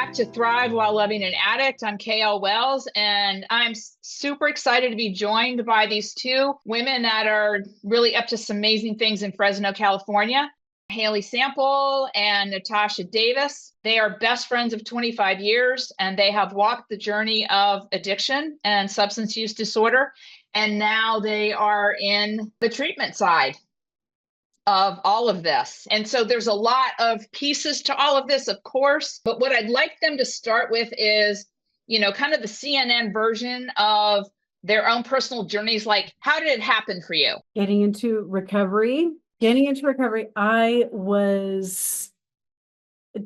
back to Thrive While Loving an Addict. I'm KL Wells, and I'm super excited to be joined by these two women that are really up to some amazing things in Fresno, California. Haley Sample and Natasha Davis. They are best friends of 25 years, and they have walked the journey of addiction and substance use disorder. And now they are in the treatment side of all of this. And so there's a lot of pieces to all of this, of course. But what I'd like them to start with is, kind of the CNN version of their own personal journeys. Like, how did it happen for you? Getting into recovery, I was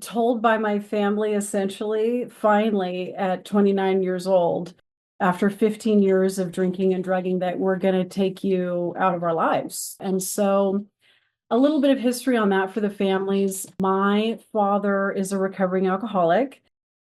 told by my family, essentially, finally, at 29 years old, after 15 years of drinking and drugging, that we're going to take you out of our lives. And so a little bit of history on that for the families. My father is a recovering alcoholic.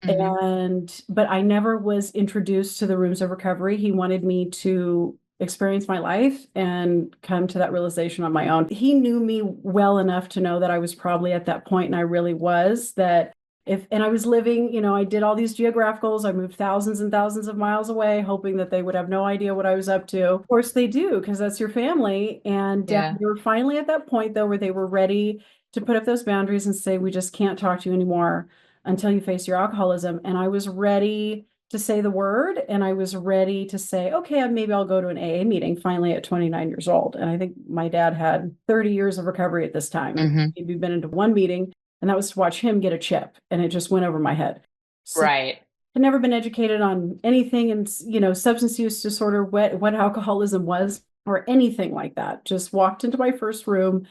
But I never was introduced to the rooms of recovery. He wanted me to experience my life and come to that realization on my own. He knew me well enough to know that I was probably at that point, and I really was, and I was living, I did all these geographicals. I moved thousands and thousands of miles away, hoping that they would have no idea what I was up to. Of course they do, because that's your family. And they were finally at that point, though, where they were ready to put up those boundaries and say, we just can't talk to you anymore until you face your alcoholism. And I was ready to say the word, and I was ready to say, okay, maybe I'll go to an AA meeting finally at 29 years old. And I think my dad had 30 years of recovery at this time. He'd been into one meeting, and that was to watch him get a chip, and it just went over my head. So right. I'd never been educated on anything and, substance use disorder, what alcoholism was, or anything like that. Just walked into my first room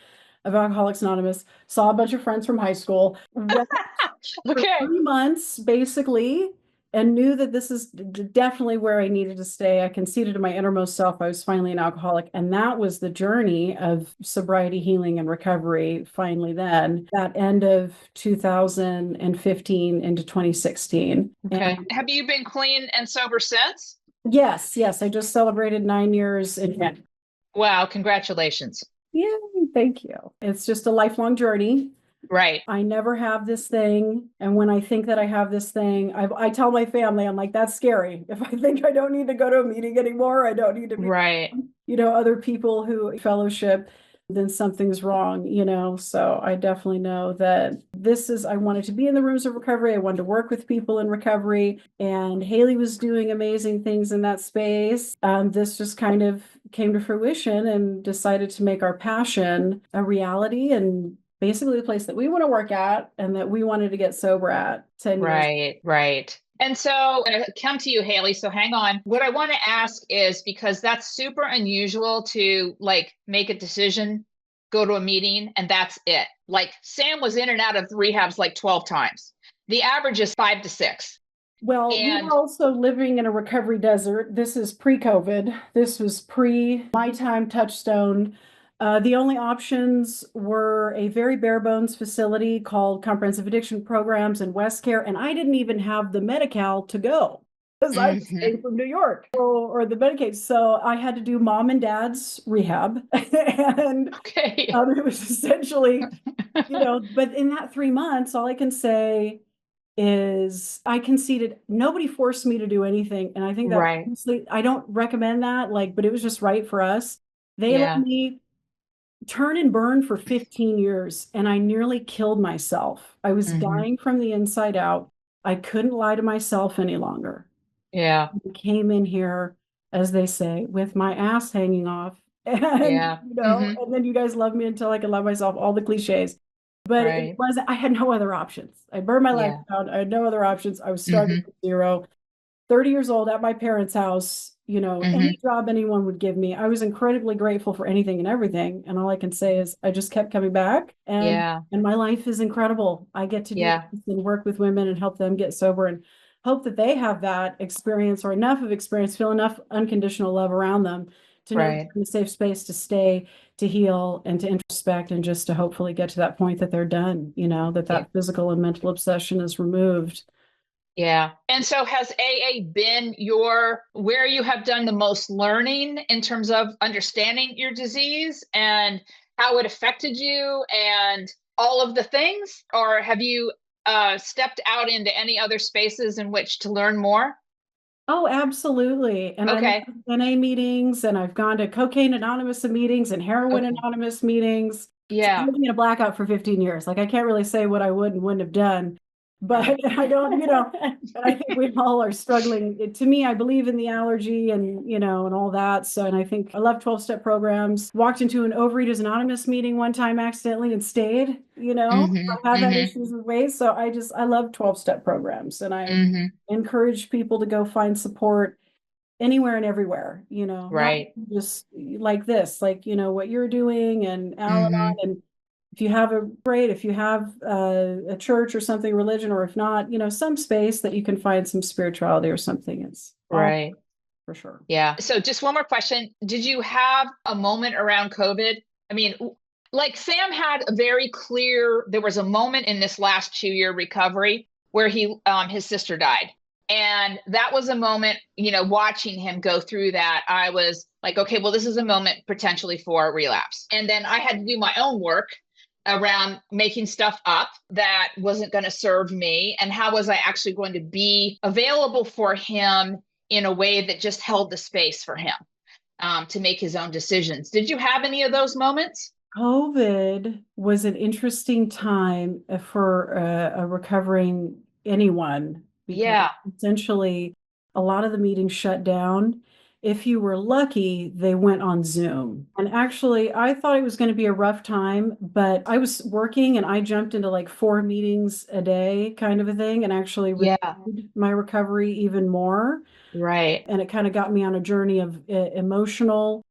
of Alcoholics Anonymous, saw a bunch of friends from high school, for 3 months, basically, and knew that this is definitely where I needed to stay. I conceded to my innermost self I was finally an alcoholic. And that was the journey of sobriety, healing, and recovery. Finally, then, that end of 2015 into 2016. Okay. And have you been clean and sober since? Yes. I just celebrated 9 years in January. Wow. Congratulations. Yay, thank you. It's just a lifelong journey. Right. I never have this thing. And when I think that I have this thing, I tell my family, I'm like, that's scary. If I think I don't need to go to a meeting anymore, I don't need to be, right. Other people who fellowship, then something's wrong, So I definitely know that I wanted to be in the rooms of recovery. I wanted to work with people in recovery. And Haley was doing amazing things in that space. This just kind of came to fruition and decided to make our passion a reality, and basically the place that we want to work at and that we wanted to get sober at 10 years. Right. And so I'm going to come to you, Haley. So hang on. What I want to ask is, because that's super unusual to make a decision, go to a meeting, and that's it. Like, Sam was in and out of rehabs 12 times. The average is 5 to 6. Well, we were also living in a recovery desert. This is pre-COVID. This was my time touchstone. The only options were a very bare bones facility called Comprehensive Addiction Programs and West Care. And I didn't even have the Medi-Cal to go, because I came from New York, or the Medicaid. So I had to do mom and dad's rehab. And it was essentially, but in that 3 months, all I can say is I conceded. Nobody forced me to do anything. And I think that honestly, I don't recommend that, but it was just right for us. They let me turn and burn for 15 years, and I nearly killed myself. I was dying from the inside out. I couldn't lie to myself any longer. I came in here, as they say, with my ass hanging off. And, and then you guys love me until I can love myself, all the cliches. But it wasn't, I had no other options. I burned my life down. I had no other options. I was starting from zero. 30 years old at my parents' house, any job anyone would give me. I was incredibly grateful for anything and everything. And all I can say is I just kept coming back, and my life is incredible. I get to do this and work with women and help them get sober, and hope that they have that experience, or enough of experience, feel enough unconditional love around them to know they're in a safe space to stay, to heal, and to introspect, and just to hopefully get to that point that they're done, that physical and mental obsession is removed. Yeah. And so has AA been where you have done the most learning in terms of understanding your disease and how it affected you and all of the things? Or have you stepped out into any other spaces in which to learn more? Oh, absolutely. And I love Okay. NA meetings, and I've gone to Cocaine Anonymous meetings and Heroin Okay. Anonymous meetings. So Yeah. I've been in a blackout for 15 years. Like I can't really say what I would and wouldn't have done, but Right. I don't, I think we all are struggling. To me, I believe in the allergy and, and all that. So, and I think I love 12-step programs. Walked into an Overeaters Anonymous meeting one time accidentally and stayed, Mm-hmm. I have had Mm-hmm. issues with weight. So I love 12-step programs, and I Mm-hmm. encourage people to go find support anywhere and everywhere, not Right. just like this, like, what you're doing and Al-Anon. Mm-hmm. And if you have a church or something, religion, or if not, some space that you can find some spirituality or something, it's all Right. for sure. Yeah. So just one more question. Did you have a moment around COVID? I mean, like Sam had a very clear, there was a moment in this last 2-year recovery where his sister died. And that was a moment, watching him go through that, I was like, okay, well, this is a moment potentially for a relapse. And then I had to do my own work around making stuff up that wasn't going to serve me. And how was I actually going to be available for him in a way that just held the space for him to make his own decisions? Did you have any of those moments? COVID was an interesting time for a recovering anyone, because Yeah. essentially a lot of the meetings shut down. If you were lucky, they went on Zoom. And actually, I thought it was going to be a rough time, but I was working and I jumped into like 4 meetings a day kind of a thing, and actually Yeah. renewed my recovery even more. Right. And it kind of got me on a journey of emotional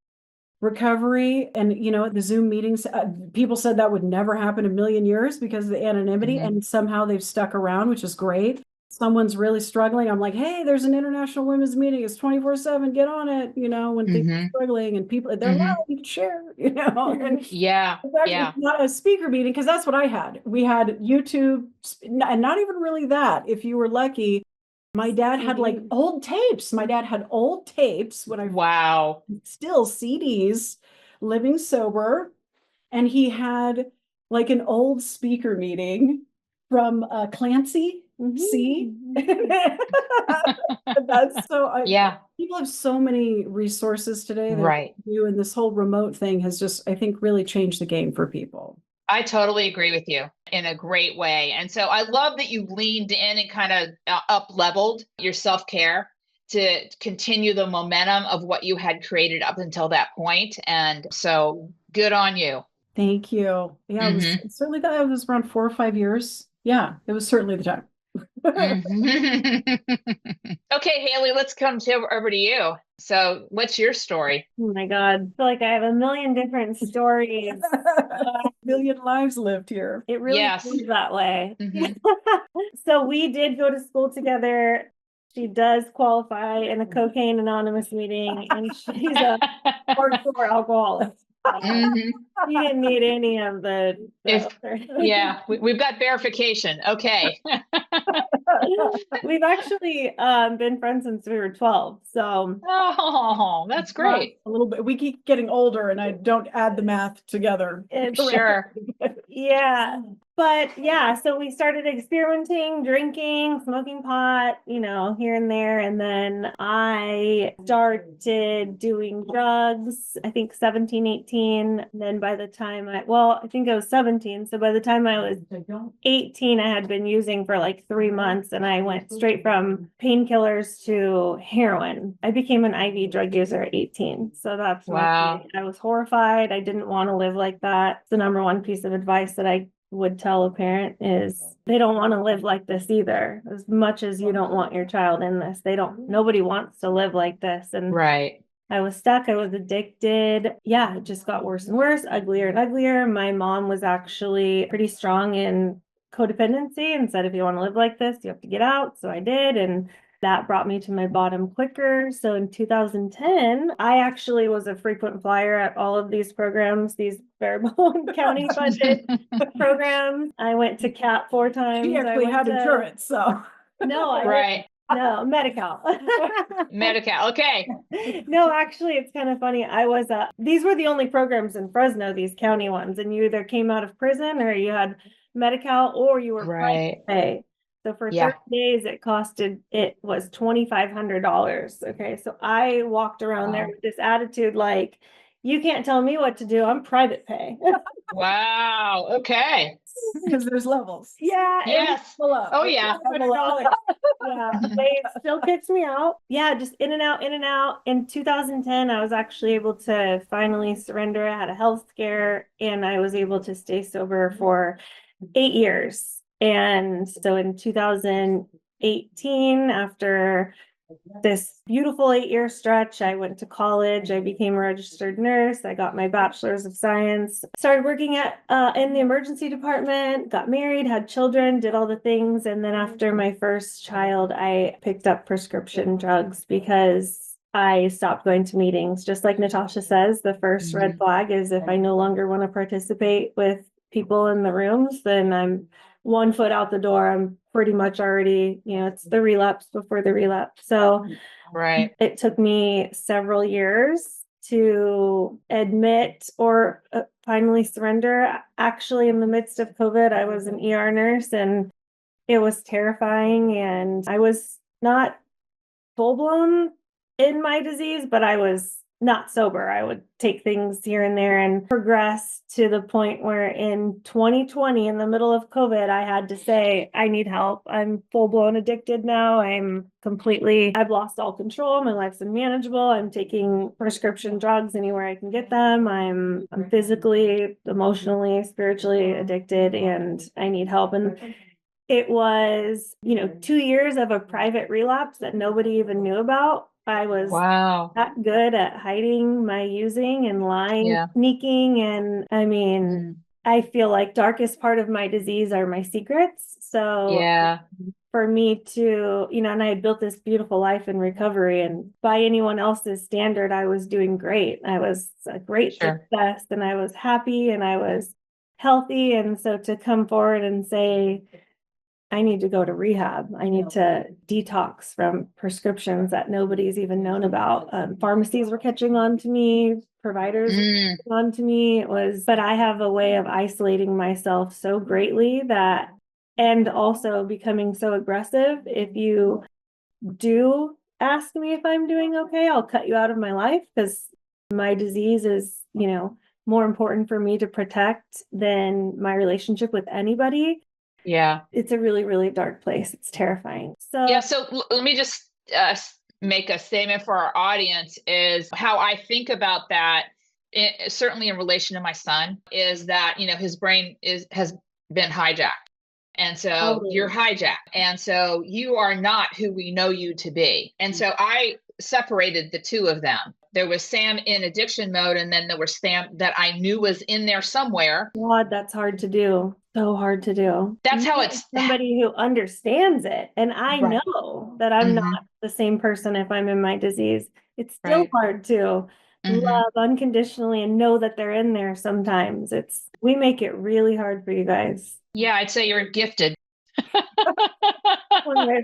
recovery. And at the Zoom meetings, people said that would never happen in a million years because of the anonymity, Mm-hmm. and somehow they've stuck around, which is great. Someone's really struggling, I'm like, hey, there's an international women's meeting, it's 24/7, get on it, when things are Mm-hmm. struggling, and people, they're Mm-hmm. like, you can share, and Yeah. it's Yeah. not a speaker meeting, because that's what I had. We had YouTube, and not even really that. If you were lucky, my dad had like old tapes. My dad had old tapes when I Wow. still CDs, living sober, and he had like an old speaker meeting from Clancy C. That's so Yeah. people have so many resources today that Right. do, and this whole remote thing has just, I think, really changed the game for people. I totally agree with you in a great way. And so I love that you leaned in and kind of up leveled your self care to continue the momentum of what you had created up until that point. And so good on you. Thank you. Yeah, Mm-hmm. certainly that. It was around 4 or 5 years. Yeah, it was certainly the time. Mm-hmm. Okay, Haley, let's come over to you. So, what's your story? Oh my God. I feel like I have a million different stories. Million lives lived here. It really Yes. feels that way. Mm-hmm. So we did go to school together. She does qualify in a Cocaine Anonymous meeting, and she's a hardcore alcoholic. Mm-hmm. She didn't need any of the Yeah, we've got verification. Okay. We've actually been friends since we were 12. So Oh, that's great. A little bit. We keep getting older, and I don't add the math together. Sure. yeah. But yeah, so we started experimenting, drinking, smoking pot, here and there. And then I started doing drugs, I think 17, 18. And then by the time I think I was 17. So by the time I was 18, I had been using for like 3 months, and I went straight from painkillers to heroin. I became an IV drug user at 18. So that's Wow. I was horrified. I didn't want to live like that. The number one piece of advice that I would tell a parent is they don't want to live like this either. As much as you don't want your child in this, nobody wants to live like this. And Right. I was stuck. I was addicted. Yeah, it just got worse and worse, uglier and uglier. My mom was actually pretty strong in codependency and said, if you want to live like this, you have to get out. So I did. And that brought me to my bottom quicker. So in 2010, I actually was a frequent flyer at all of these programs, these bare-bone county funded programs. I went to CAP 4 times. She actually had insurance, so. No, Right. No, Medi-Cal. Medi-Cal. Okay. No, actually, it's kind of funny. These were the only programs in Fresno, these county ones, and you either came out of prison or you had Medi-Cal or you were private Right. pay. So for Yeah. 30 days, it was $2,500. Okay. So I walked around there Wow. with this attitude like, you can't tell me what to do. I'm private pay. Wow. Okay. Because there's levels. Yeah. Yes. Oh, yeah. $500. Yeah, they still kicked me out. Yeah, just in and out, in and out. In 2010, I was actually able to finally surrender. I had a health scare and I was able to stay sober for 8 years. And so in 2018, after this beautiful 8 year stretch, I went to college. I became a registered nurse. I got my bachelor's of science, started working in the emergency department, got married, had children, did all the things. And then after my first child, I picked up prescription drugs because I stopped going to meetings. Just like Natasha says, the first red flag is if I no longer want to participate with people in the rooms, then I'm 1 foot out the door. I'm pretty much already, it's the relapse before the relapse. So Right. it took me several years to admit or finally surrender. Actually, in the midst of COVID, I was an ER nurse and it was terrifying. And I was not full blown in my disease, but I was not sober. I would take things here and there and progress to the point where in 2020, in the middle of COVID, I had to say, I need help. I'm full blown addicted now. I've lost all control. My life's unmanageable. I'm taking prescription drugs anywhere I can get them. I'm physically, emotionally, spiritually addicted and I need help. And it was, 2 years of a private relapse that nobody even knew about. I was Wow. that good at hiding my using and lying, Yeah. sneaking. And I mean, I feel like darkest part of my disease are my secrets. So Yeah. for me to, and I had built this beautiful life in recovery and by anyone else's standard, I was doing great. I was a great success and I was happy and I was healthy. And so to come forward and say, I need to go to rehab. I need to detox from prescriptions that nobody's even known about. Pharmacies were catching on to me, providers were catching on to me. But I have a way of isolating myself so greatly and also becoming so aggressive. If you do ask me if I'm doing okay, I'll cut you out of my life because my disease is, more important for me to protect than my relationship with anybody. Yeah. It's a really, really dark place. It's terrifying. So let me just make a statement for our audience is how I think about that. Certainly in relation to my son is that, his brain has been hijacked. And so you're hijacked. And so you are not who we know you to be. And so I separated the two of them. There was Sam in addiction mode, and then there was Sam that I knew was in there somewhere. God, that's hard to do. So hard to do. That's how it's somebody who understands it. And I know that I'm not the same person if I'm in my disease. It's still hard to love unconditionally and know that they're in there sometimes. We make it really hard for you guys. Yeah, I'd say you're gifted. Well, and I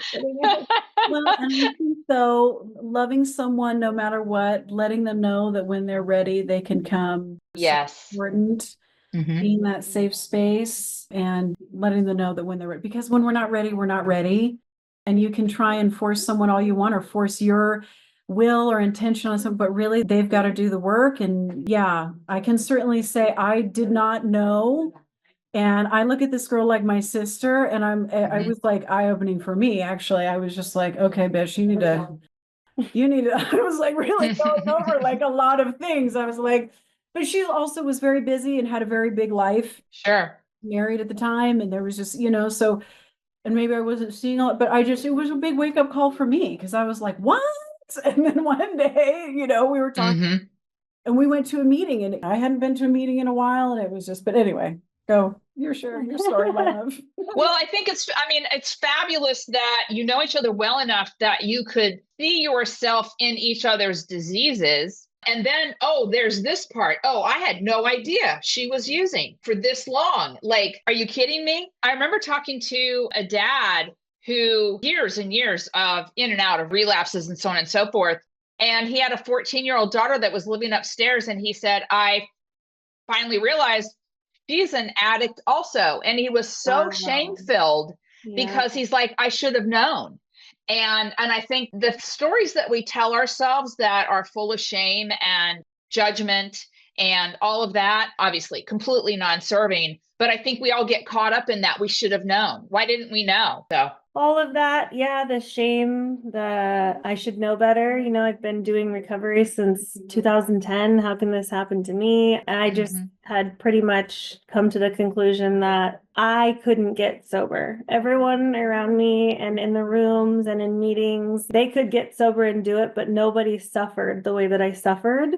think though, loving someone no matter what, letting them know that when they're ready, they can come. Yes. So important. Being that safe space and letting them know that when they're ready, because when we're not ready, we're not ready. And you can try and force someone all you want or force your will or intention on something, but really they've got to do the work. And yeah, I can certainly say I did not know. And I look at this girl like my sister, and I was like eye-opening for me, actually. I was just like, okay, bitch, you need to, I was like really going over like a lot of things. I was like, but she also was very busy and had a very big life. Sure. Married at the time. And there was just, so, and maybe I wasn't seeing all, but it was a big wake up call for me because I was like, what? And then one day, we were talking and we went to a meeting and I hadn't been to a meeting in a while. And it was just, but anyway, go. You're sure your story, my love. Well, I think it's fabulous that you know each other well enough that you could see yourself in each other's diseases. And then, there's this part. I had no idea she was using for this long. Like, are you kidding me? I remember talking to a dad who years and years of in and out of relapses and so on and so forth. And he had a 14-year-old daughter that was living upstairs. And he said, I finally realized she's an addict also. And he was so shame-filled because he's like, I should have known. And I think the stories that we tell ourselves that are full of shame and judgment and all of that, obviously completely non-serving, but I think we all get caught up in that. We should have known. Why didn't we know? So all of that, yeah, the shame, the I should know better. I've been doing recovery since 2010. How can this happen to me? And I just had pretty much come to the conclusion that I couldn't get sober. Everyone around me and in the rooms and in meetings, they could get sober and do it, but nobody suffered the way that I suffered.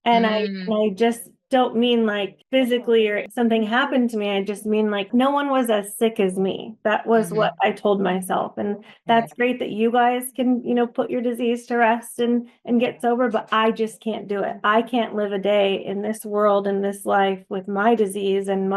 And I just don't mean like physically or something happened to me. I just mean like no one was as sick as me. That was what I told myself. And that's great that you guys can, put your disease to rest and get sober, but I just can't do it. I can't live a day in this world, in this life with my disease and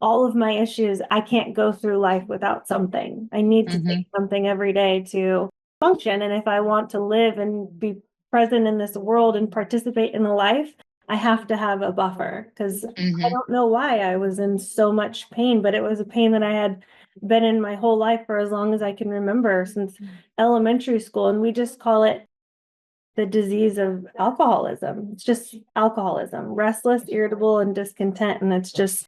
all of my issues. I can't go through life without something. I need to take something every day to function. And if I want to live and be present in this world and participate in the life, I have to have a buffer because I don't know why I was in so much pain, but it was a pain that I had been in my whole life for as long as I can remember, since elementary school. And we just call it the disease of alcoholism. It's just alcoholism, restless, irritable, and discontent. And it's just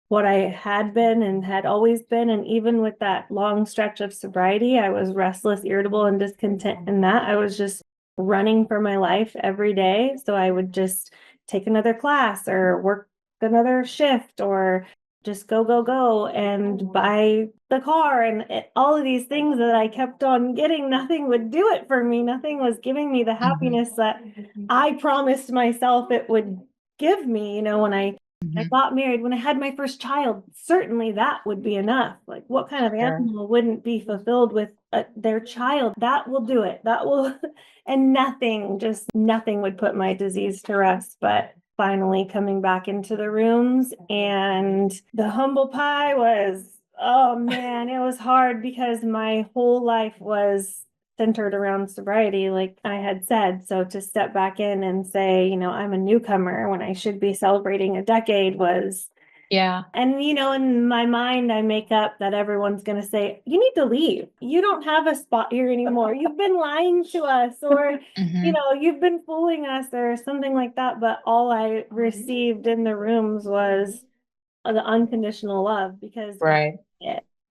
what I had been and had always been. And even with that long stretch of sobriety, I was restless, irritable, and discontent in that. I was just running for my life every day. So I would just take another class or work another shift or just go and buy the car and all of these things that I kept on getting. Nothing would do it for me. Nothing was giving me the happiness that I promised myself it would give me. When I got married, when I had my first child, certainly that would be enough. Like, what kind of animal wouldn't be fulfilled with their child? That will do it. That will, and nothing would put my disease to rest. But finally coming back into the rooms, and the humble pie was, oh man, it was hard because my whole life was centered around sobriety, like I had said. So to step back in and say, I'm a newcomer when I should be celebrating a decade was, and in my mind, I make up that everyone's going to say, you need to leave. You don't have a spot here anymore. You've been lying to us, or, you've been fooling us, or something like that. But all I received in the rooms was the unconditional love, because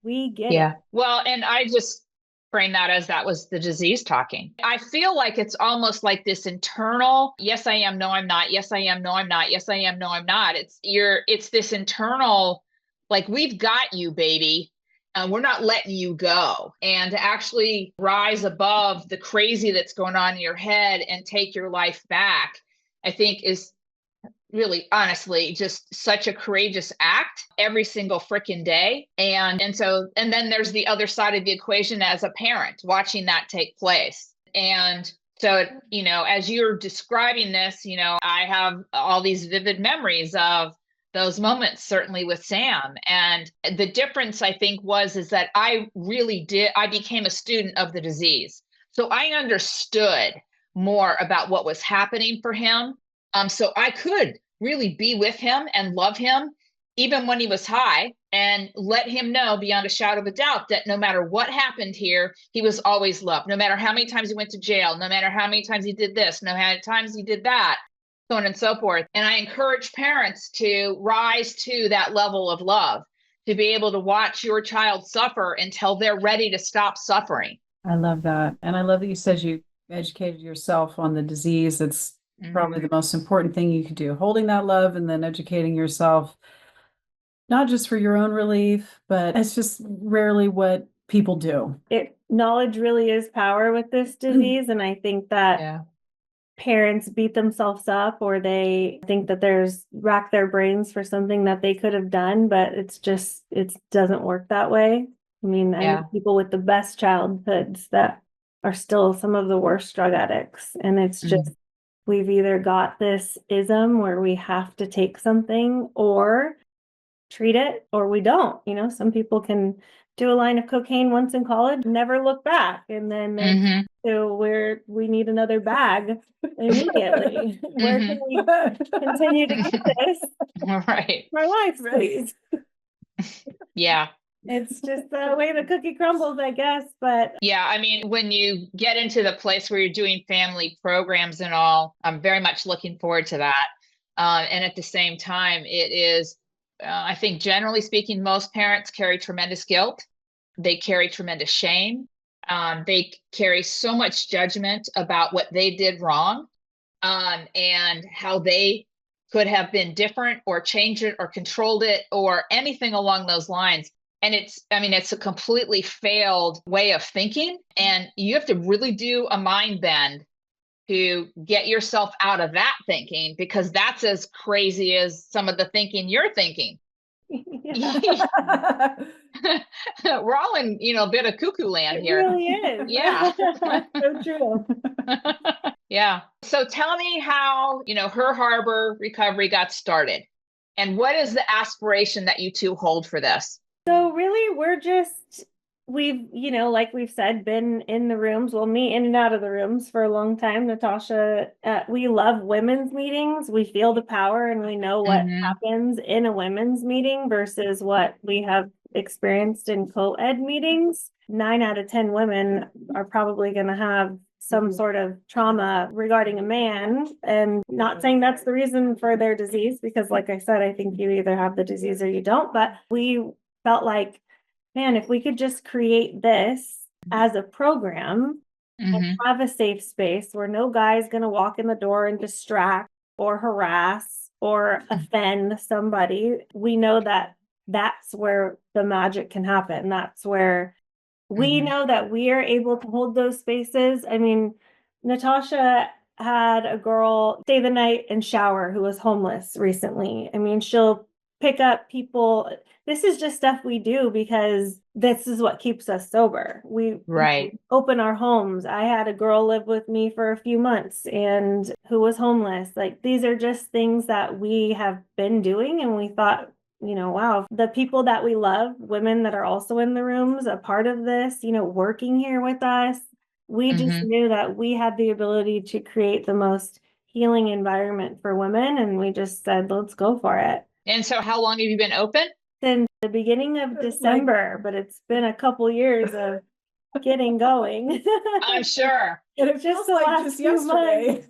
we get it. Well, and I just frame that as that was the disease talking. I feel like it's almost like this internal, yes, I am, no, I'm not. Yes, I am, no, I'm not. Yes, I am, no, I'm not. It's this internal, like, we've got you, baby. And we're not letting you go. And to actually rise above the crazy that's going on in your head and take your life back, I think is really, honestly, just such a courageous act every single freaking day. And then there's the other side of the equation as a parent watching that take place. And so, as you're describing this, I have all these vivid memories of those moments, certainly with Sam. And the difference, I think, is that I became a student of the disease. So I understood more about what was happening for him. So I could really be with him and love him, even when he was high, and let him know beyond a shadow of a doubt that no matter what happened here, he was always loved. No matter how many times he went to jail, no matter how many times he did this, no matter how many times he did that, so on and so forth. And I encourage parents to rise to that level of love, to be able to watch your child suffer until they're ready to stop suffering. I love that. And I love that you said you educated yourself on the disease. It's probably the most important thing you could do, holding that love and then educating yourself, not just for your own relief, but it's just rarely what people do. Knowledge really is power with this disease. And I think that parents beat themselves up, or they think that rack their brains for something that they could have done, but it doesn't work that way. I mean, I know people with the best childhoods that are still some of the worst drug addicts. And it's just, we've either got this ism where we have to take something, or treat it or we don't. Some people can do a line of cocaine once in college, never look back. And then so we need another bag immediately. Where can we continue to get this? Right. My life, please. Yeah. It's just the way the cookie crumbles, I guess. But yeah, I mean, when you get into the place where you're doing family programs and all, I'm very much looking forward to that. And at the same time, it is, I think generally speaking, most parents carry tremendous guilt. They carry tremendous shame. They carry so much judgment about what they did wrong, and how they could have been different or changed it or controlled it or anything along those lines. And it's a completely failed way of thinking. And you have to really do a mind bend to get yourself out of that thinking, because that's as crazy as some of the thinking you're thinking. yeah. We're all in, a bit of cuckoo land It here. really is. Yeah. So true. Yeah. So tell me how, Her Harbor recovery got started, and what is the aspiration that you two hold for this? So really, we've, like we've said, been in the rooms, well, me in and out of the rooms for a long time. Natasha, we love women's meetings. We feel the power and we know what happens in a women's meeting versus what we have experienced in co-ed meetings. 9 out of 10 women are probably going to have some sort of trauma regarding a man, and not saying that's the reason for their disease, because like I said, I think you either have the disease or you don't, but we felt like, man, if we could just create this as a program and have a safe space where no guy's going to walk in the door and distract or harass or offend somebody, we know that that's where the magic can happen. That's where we know that we are able to hold those spaces. I mean, Natasha had a girl stay the night and shower who was homeless recently. I mean, she'll pick up people. This is just stuff we do because this is what keeps us sober. We open our homes. I had a girl live with me for a few months and who was homeless. Like, these are just things that we have been doing, and we thought, wow, the people that we love, women that are also in the rooms, a part of this, working here with us, we just knew that we had the ability to create the most healing environment for women. And we just said, let's go for it. And so how long have you been open? Since the beginning of December, but it's been a couple years of getting going. I'm sure. And it feels like just yesterday.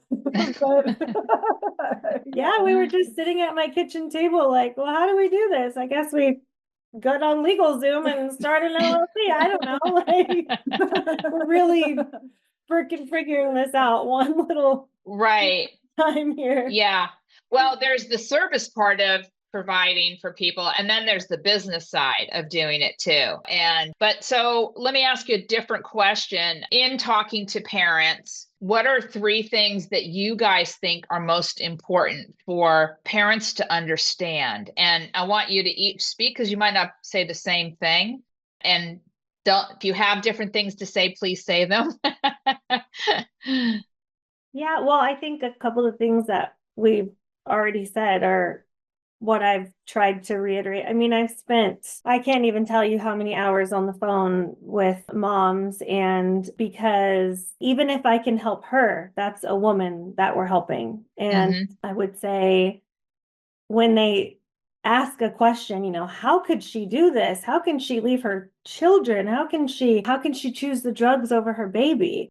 Yeah, we were just sitting at my kitchen table like, well, how do we do this? I guess we got on LegalZoom and started an LLC. I don't know. Like, we're really freaking figuring this out one little time here. Yeah. Well, there's the service part of providing for people, and then there's the business side of doing it too. But so let me ask you a different question. In talking to parents, what are 3 things that you guys think are most important for parents to understand? And I want you to each speak, because you might not say the same thing. And if you have different things to say, please say them. Yeah, well, I think a couple of things that we've already said are what I've tried to reiterate. I mean, I can't even tell you how many hours on the phone with moms, and because even if I can help her, that's a woman that we're helping. And I would say, when they ask a question, how could she do this? How can she leave her children? How can she choose the drugs over her baby?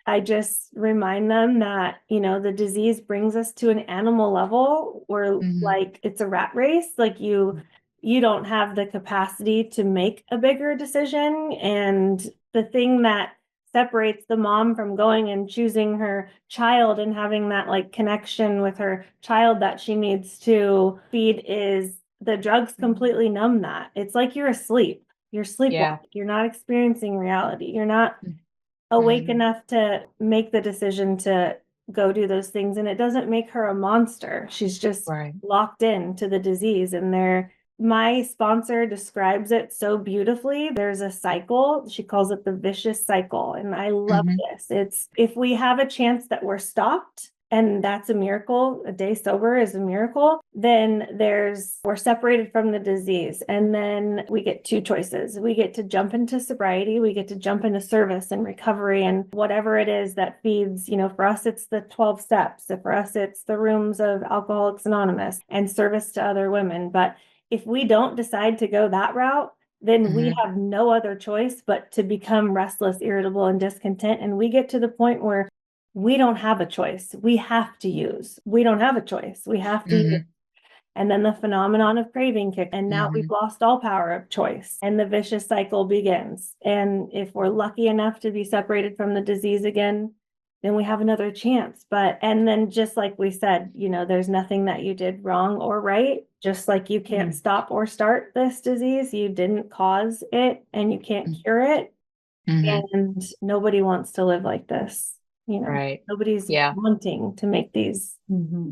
I just remind them that, the disease brings us to an animal level where like it's a rat race. Like you don't have the capacity to make a bigger decision. And the thing that separates the mom from going and choosing her child and having that like connection with her child that she needs to feed is the drugs completely numb that. It's like you're asleep. You're sleepwalking. You're not experiencing reality. You're not awake enough to make the decision to go do those things. And it doesn't make her a monster. She's just locked into the disease. And my sponsor describes it so beautifully. There's a cycle. She calls it the vicious cycle. And I love this. It's if we have a chance that we're stopped and that's a miracle, a day sober is a miracle, then we're separated from the disease. And then we get two choices. We get to jump into sobriety, we get to jump into service and recovery and whatever it is that feeds, for us, it's the 12 steps. For us, it's the rooms of Alcoholics Anonymous and service to other women. But if we don't decide to go that route, then we have no other choice but to become restless, irritable, and discontent. And we get to the point where we don't have a choice. We have to use. We don't have a choice. We have to use. And then the phenomenon of craving kick. And now we've lost all power of choice. And the vicious cycle begins. And if we're lucky enough to be separated from the disease again, then we have another chance. And then just like we said, there's nothing that you did wrong or right. Just like you can't stop or start this disease, you didn't cause it and you can't cure it. And nobody wants to live like this. Right. Nobody's wanting to make these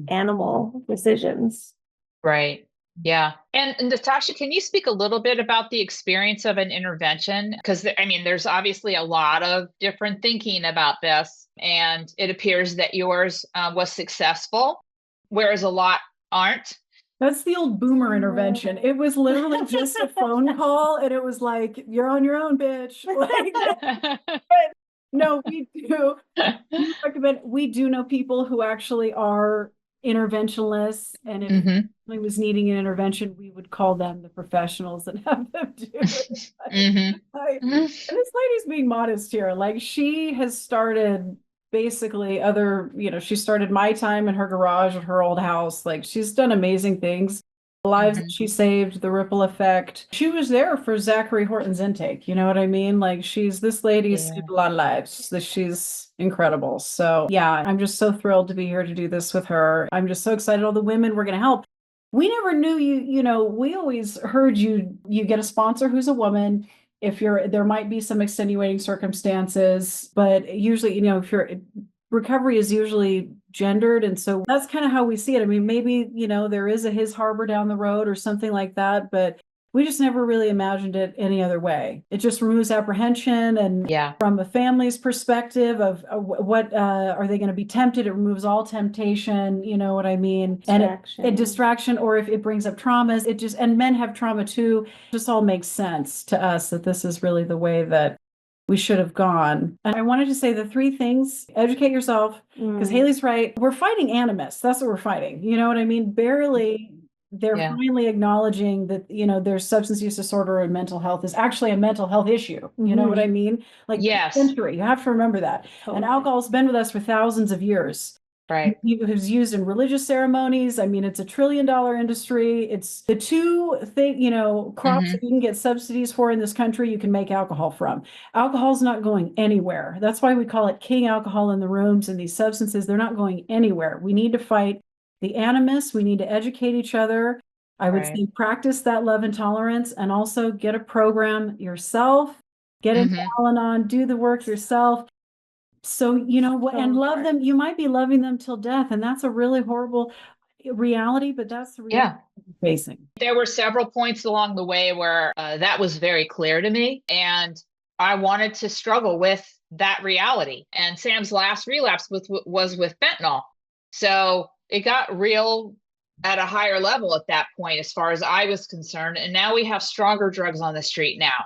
animal decisions. Right. Yeah. And Natasha, can you speak a little bit about the experience of an intervention? Because there's obviously a lot of different thinking about this, and it appears that yours was successful, whereas a lot aren't. That's the old boomer intervention. It was literally just a phone call, and it was like, you're on your own, bitch. No, we do. We do know people who actually are interventionalists, and if somebody was needing an intervention, we would call them the professionals and have them do it. And this lady's being modest here. Like, she has started basically she started My Time in her garage at her old house. Like, she's done amazing things. The lives that she saved, the ripple effect. She was there for Zachary Horton's intake. You know what I mean? Like, this lady saved a lot of lives. She's incredible. So yeah, I'm just so thrilled to be here to do this with her. I'm just so excited. All the women we're going to help. We never knew we always heard you get a sponsor who's a woman. There might be some extenuating circumstances, but usually, recovery is usually gendered. And so that's kind of how we see it. Maybe, there is a His Harbor down the road or something like that, but we just never really imagined it any other way. It just removes apprehension. And from a family's perspective of what are they going to be tempted? It removes all temptation. You know what I mean? Distraction. And distraction, or if it brings up traumas, and men have trauma too. It just all makes sense to us that this is really the way that we should have gone. And I wanted to say the three things: educate yourself, because Haley's right. We're fighting animus. That's what we're fighting. You know what I mean? Barely. They're finally acknowledging that, there's substance use disorder and mental health is actually a mental health issue. You know what I mean? Like, century, you have to remember that. Totally. And alcohol's been with us for thousands of years. Right. It was used in religious ceremonies. It's $1 trillion industry. It's the two crops that you can get subsidies for in this country, you can make alcohol from. Alcohol's not going anywhere. That's why we call it king alcohol in the rooms, and these substances, they're not going anywhere. We need to fight the animus. We need to educate each other. I would say practice that love and tolerance, and also get a program yourself, get into Al-Anon, do the work yourself. So, and love them. You might be loving them till death. And that's a really horrible reality, but that's the reality we're facing. There were several points along the way where that was very clear to me. And I wanted to struggle with that reality. And Sam's last relapse was with fentanyl. So it got real at a higher level at that point, as far as I was concerned. And now we have stronger drugs on the street now.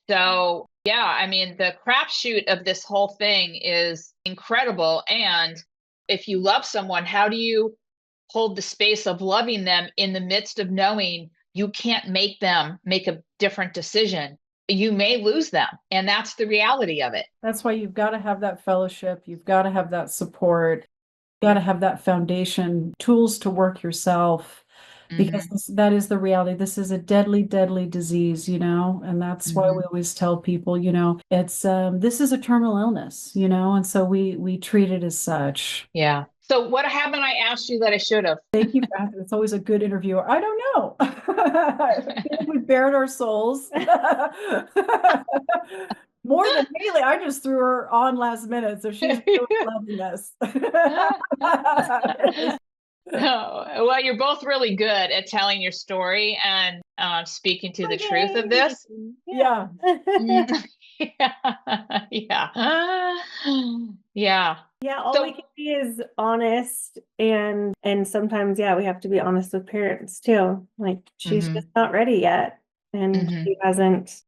So the crapshoot of this whole thing is incredible. And if you love someone, how do you hold the space of loving them in the midst of knowing you can't make them make a different decision? You may lose them. And that's the reality of it. That's why you've got to have that fellowship. You've got to have that support. You've got to have that foundation, tools to work yourself. Because that is the reality. This is a deadly, deadly disease, and that's why we always tell people, it's this is a terminal illness, and so we treat it as such. Yeah. So what haven't I asked you that I should have? Thank you for asking. It's always a good interviewer. I don't know. I feel like we bared our souls. More than Haley, I just threw her on last minute, so she's really loving this. Well, you're both really good at telling your story and speaking to the truth of this. Yeah. Yeah. Yeah, all So- we can be is honest, and sometimes, yeah, we have to be honest with parents too. Like, she's Mhm. just not ready yet, and Mhm. she hasn't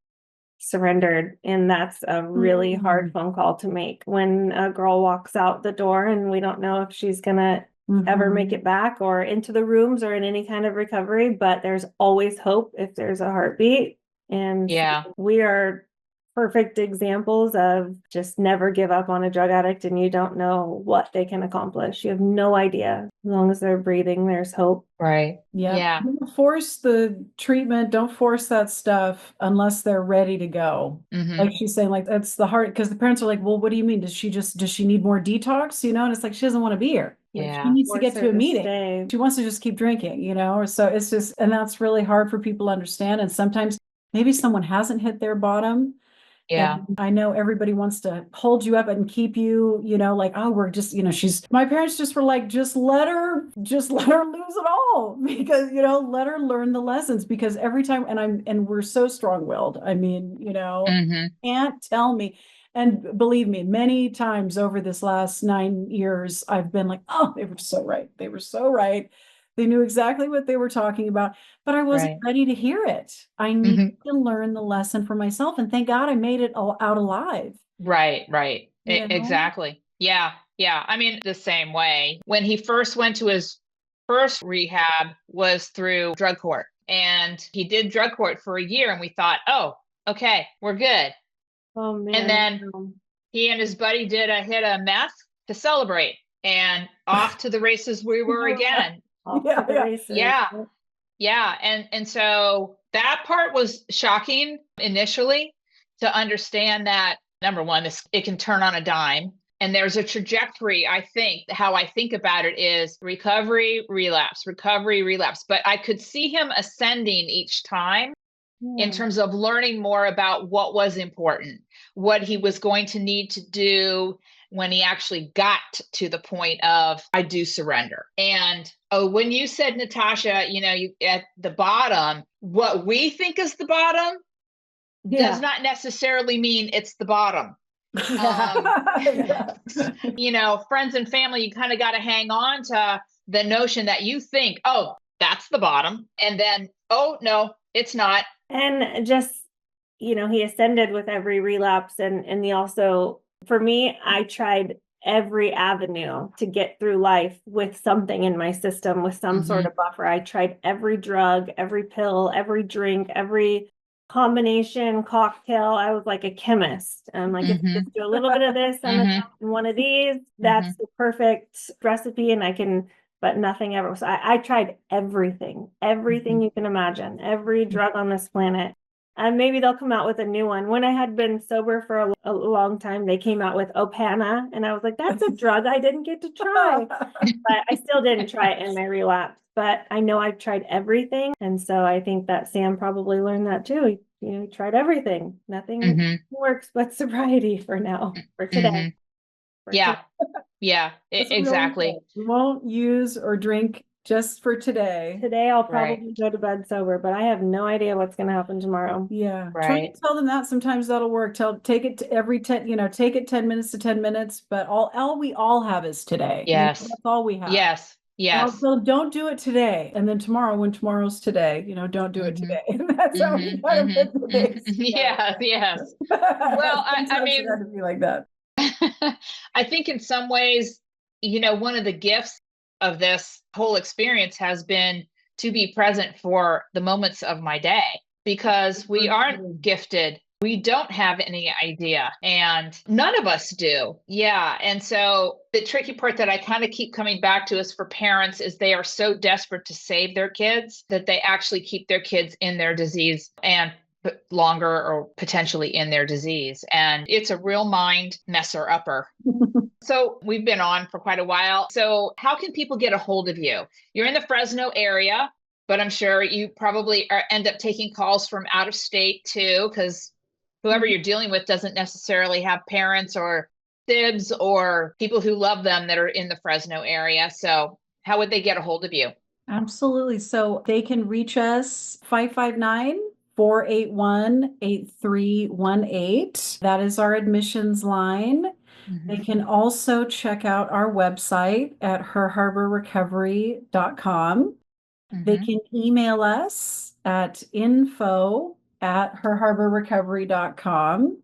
surrendered, and that's a really hard phone call to make when a girl walks out the door and we don't know if she's gonna ever make it back or into the rooms or in any kind of recovery, but there's always hope if there's a heartbeat. And Yeah. we are perfect examples of just never give up on a drug addict, and you don't know what they can accomplish. You have no idea. As long as they're breathing, there's hope. Right. Yeah. Yeah. Don't force the treatment. Don't force that stuff unless they're ready to go. Mhm. Like she's saying, like, that's the hard, because the parents are like, well, what do you mean? Does she need more detox? And it's like, she doesn't want to be here. Like, Yeah. she needs to Force get to her a to meeting. stay. She wants to just keep drinking, or so it's just, and that's really hard for people to understand. And sometimes maybe someone hasn't hit their bottom. Yeah. And I know everybody wants to hold you up and keep you, like, oh, we're just, my parents just were like, just let her lose it all, because, let her learn the lessons, because every time, and we're so strong-willed. I mean, Mhm. can't tell me. And believe me, many times over this last 9 years, I've been like, oh, they were so right. They were so right. They knew exactly what they were talking about, but I wasn't Right. ready to hear it. I needed to learn the lesson for myself. And thank God I made it all out alive. Right. Right. You know? Exactly. Yeah. Yeah. I mean, the same way. When he first went to his first rehab was through drug court, and he did drug court for a year, and we thought, oh, okay, we're good. Oh man. And then he and his buddy did a hit of meth to celebrate, and off to the races we were again. Off Yeah, to the yeah. races. Yeah. Yeah. And so that part was shocking initially, to understand that, number one, it can turn on a dime. And there's a trajectory. I think how I think about it is recovery, relapse, recovery, relapse. But I could see him ascending each time in terms of learning more about what was important, what he was going to need to do when he actually got to the point of, I do surrender. And when you said, Natasha, you at the bottom, what we think is the bottom does not necessarily mean it's the bottom. Friends and family, you kind of got to hang on to the notion that you think, oh, that's the bottom. And then, oh, no, it's not. And just, he ascended with every relapse. And he also, for me, I tried every avenue to get through life with something in my system, with some sort of buffer. I tried every drug, every pill, every drink, every combination cocktail. I was like a chemist. I'm like, if you just do a little bit of this and one of these, that's the perfect recipe, and I can, but nothing ever. So I tried everything you can imagine, every drug on this planet. And maybe they'll come out with a new one. When I had been sober for a long time, they came out with Opana, and I was like, that's a drug I didn't get to try. But I still didn't try it in my relapse. But I know I've tried everything. And so I think that Sam probably learned that too. He tried everything. Nothing works but sobriety for now, for today. Yeah. Yeah, exactly. We won't use or drink just for today. Today I'll probably go to bed sober, but I have no idea what's going to happen tomorrow. Yeah. Try to tell them that. Sometimes that'll work. Take it to every 10, take it 10 minutes to 10 minutes, but all we all have is today. Yes. That's all we have. Yes. Yes. So don't do it today. And then tomorrow, when tomorrow's today, don't do it today. And that's how we kind of put the days. Yeah. Yes. Well, I mean, it had to be like that. I think in some ways, one of the gifts of this whole experience has been to be present for the moments of my day, because we aren't gifted. We don't have any idea, and none of us do. Yeah. And so the tricky part that I kind of keep coming back to is for parents is they are so desperate to save their kids that they actually keep their kids in their disease and longer, or potentially in their disease. And it's a real mind messer upper. So we've been on for quite a while. So how can people get a hold of you? You're in the Fresno area, but I'm sure you probably end up taking calls from out of state too, because whoever you're dealing with doesn't necessarily have parents or sibs or people who love them that are in the Fresno area. So how would they get a hold of you? Absolutely. So they can reach us 559-481-8318. That is our admissions line. Mm-hmm. They can also check out our website at herharborrecovery.com. They Mm-hmm. can email us at info@herharborrecovery.com.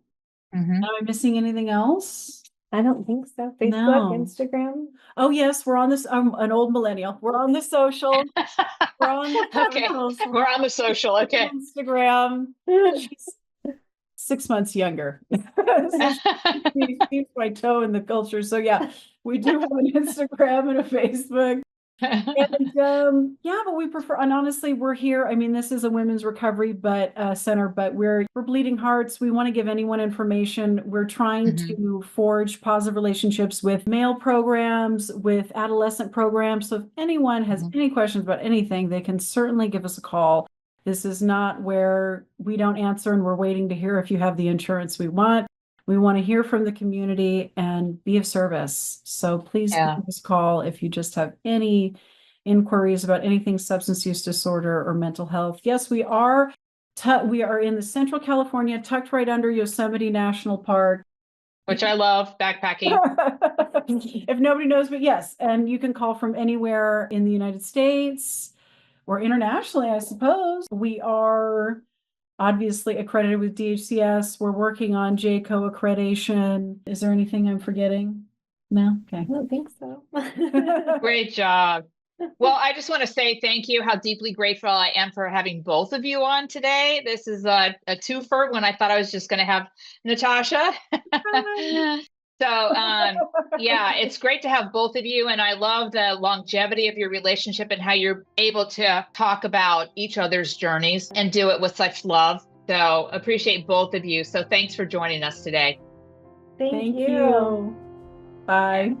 Mm-hmm. Am I missing anything else? I don't think so. Facebook, No. Instagram. Oh yes, we're on this. I'm an old millennial. We're on the social. We're on the Okay. socials. We're on the social. Okay. Instagram. She's 6 months younger. So she keeps my toe in the culture. So yeah, we do have an Instagram and a Facebook. And yeah, but we prefer, and honestly, we're here. I mean, this is a women's recovery center, but we're bleeding hearts. We want to give anyone information. We're trying to forge positive relationships with male programs, with adolescent programs. So if anyone has any questions about anything, they can certainly give us a call. This is not where we don't answer and we're waiting to hear if you have the insurance we want. We want to hear from the community and be of service. So please give us a call if you just have any inquiries about anything substance use disorder or mental health. Yes, we are in the Central California, tucked right under Yosemite National Park. Which I love, backpacking. If nobody knows, but yes, and you can call from anywhere in the United States or internationally, I suppose. We are obviously accredited with DHCS. We're working on JCO accreditation. Is there anything I'm forgetting? No? Okay. I don't think so. Great job. Well, I just want to say thank you, how deeply grateful I am for having both of you on today. This is a twofer when I thought I was just going to have Natasha. So, yeah, it's great to have both of you. And I love the longevity of your relationship and how you're able to talk about each other's journeys and do it with such love. So appreciate both of you. So thanks for joining us today. Thank Thank you. you. Bye.